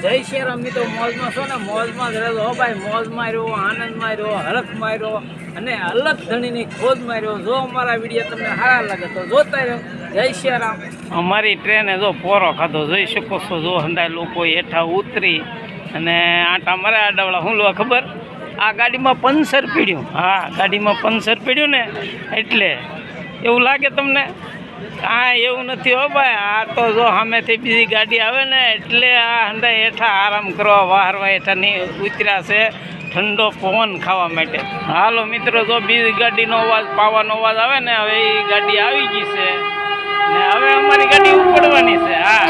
જય શ્રી રામ મિત્રો, મોજમાં છો ને? મોજમાં જ રહેજો હો ભાઈ. મોજમાં રહ્યો, આનંદમાં રહ્યો, હરખમાં રહ્યો અને અલગ ધણીની ખોજમાં રહ્યો. જો અમારા વિડીયો તમને સારા લાગે તો જોતા રહ્યો. જય શ્રી રામ. અમારી ટ્રેને જો પોરો ખાધો જોઈ શકો છો. જો હંડાય લોકો હેઠા ઉતરી અને આટા મારે આડાવડા શું લો ખબર, આ ગાડીમાં પંચર પીડ્યું. હા, ગાડીમાં પંચર પીડ્યું ને એટલે એવું લાગે તમને. કાંઈ એવું નથી હો ભાઈ. આ તો જો સામેથી બીજી ગાડી આવે ને એટલે આ હંડા હેઠા આરામ કરવા વાહરવા હેઠા નહીં ઉતર્યા છે ઠંડો પવન ખાવા માટે. હાલો મિત્રો, જો બીજી ગાડીનો અવાજ પાવાનો અવાજ આવે ને, હવે એ ગાડી આવી ગઈ છે ને હવે અમારી ગાડી ઉપડવાની છે. હા,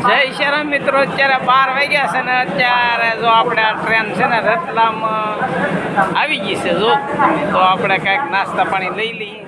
જય શ્રી રામ મિત્રો. અત્યારે 12 વાગ્યા છે ને અત્યારે જો આપણે આ ટ્રેન છે ને રતલામ આવી ગઈ છે. જો તો આપણે કાંઈક નાસ્તા પાણી લઈ લઈએ.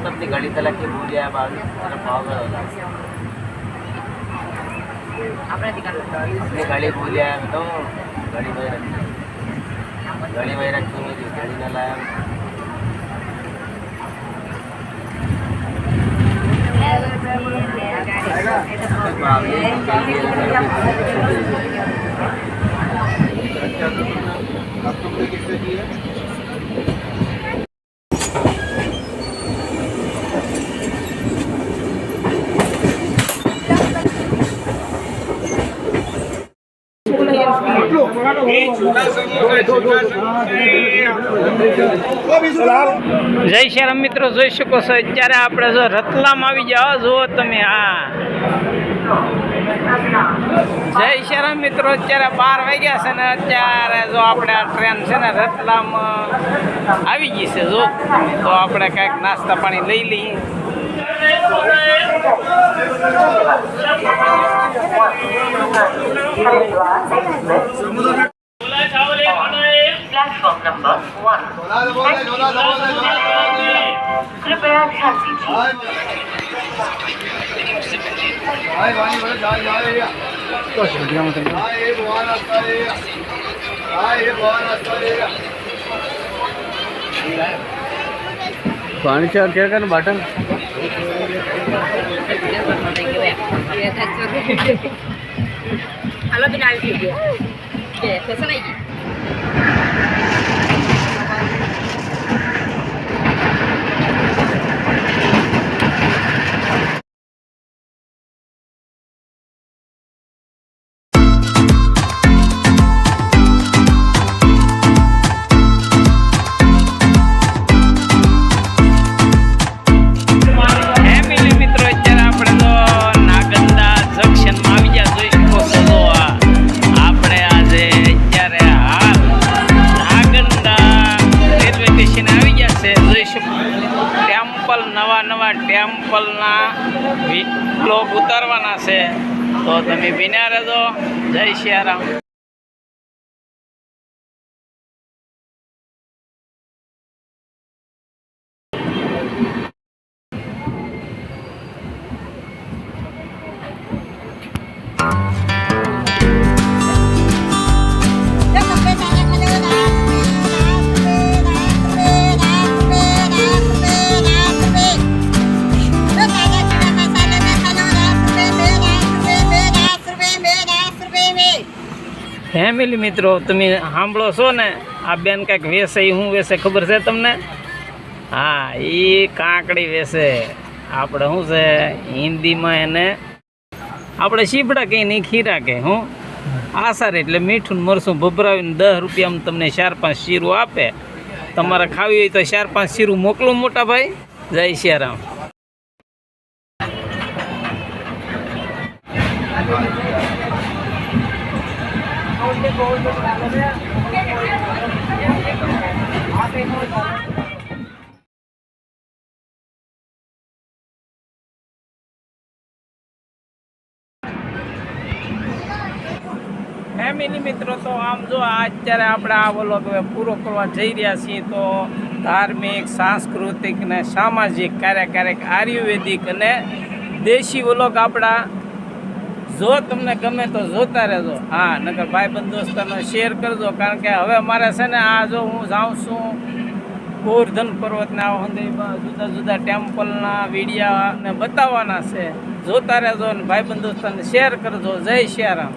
अपनी गाड़ी तलाक के भूल गया भाव अपनी गाड़ी भूल गया तो गाड़ी वही रखी मेरी गाड़ी न लाया. જય શ્રી રામ મિત્રો, જોઈ શકો છો અત્યારે આપણે જો રતલામ આવી જાઓ. જુઓ તમે. હા, જય શ્રી રામ મિત્રો. અત્યારે 12 વાગ્યા છે ને અત્યારે જો આપણે આ ટ્રેન છે ને રતલામ આવી ગઈ છે. જો તો આપણે કાંઈક નાસ્તા પાણી લઈ લઈએ. प्लेटफॉर्म नंबर 1 कृपया ध्यान दीजिए. पानी चार क्या करना बटन हेलो बिना कैसा नहीं મિત્રો અત્યારે આપણે તો નાગંદા જંક્શનમાં આવી ગયા. જોઈ શકો છો. આ તો તમે બિના રહેજો. જય સિયારામ. ફેમિલી મિત્રો, તમે સાંભળો છો ને, આ બેન કાંઈક વેસે. એ શું વેસે ખબર છે તમને? હા, એ કાંકડી વેસે. આપણે શું છે હિન્દીમાં એને આપણે શીપડા કહીએ ને, ખીરા કહે. હું આસાર એટલે મીઠું ને મરચું ભભરાવીને 10 રૂપિયામાં તમને 4-5 શીરું આપે. તમારે ખાવી હોય તો 4-5 શીરું મોકલું મોટા ભાઈ. જય સિયારામ. ફેમિલી મિત્રો, તો આમ જો અત્યારે આપણે આ વ્લોગ હવે પૂરો કરવા જઈ રહ્યા છીએ. તો ધાર્મિક, સાંસ્કૃતિક ને સામાજિક, ક્યારેક આયુર્વેદિક અને દેશી વ્લોગ આપણા જો તમને ગમે તો જોતા રહેજો. હા, નકર ભાઈબંધ દોસ્તારનો શેર કરજો. કારણ કે હવે મારે છે ને આ જો હું જાઉં છું ગોવર્ધન પર્વતના જુદા જુદા ટેમ્પલના વિડીયા ને બતાવવાના છે. જોતા રહેજો અને ભાઈબંધ દોસ્તારને શેર કરજો. જય સિયારામ.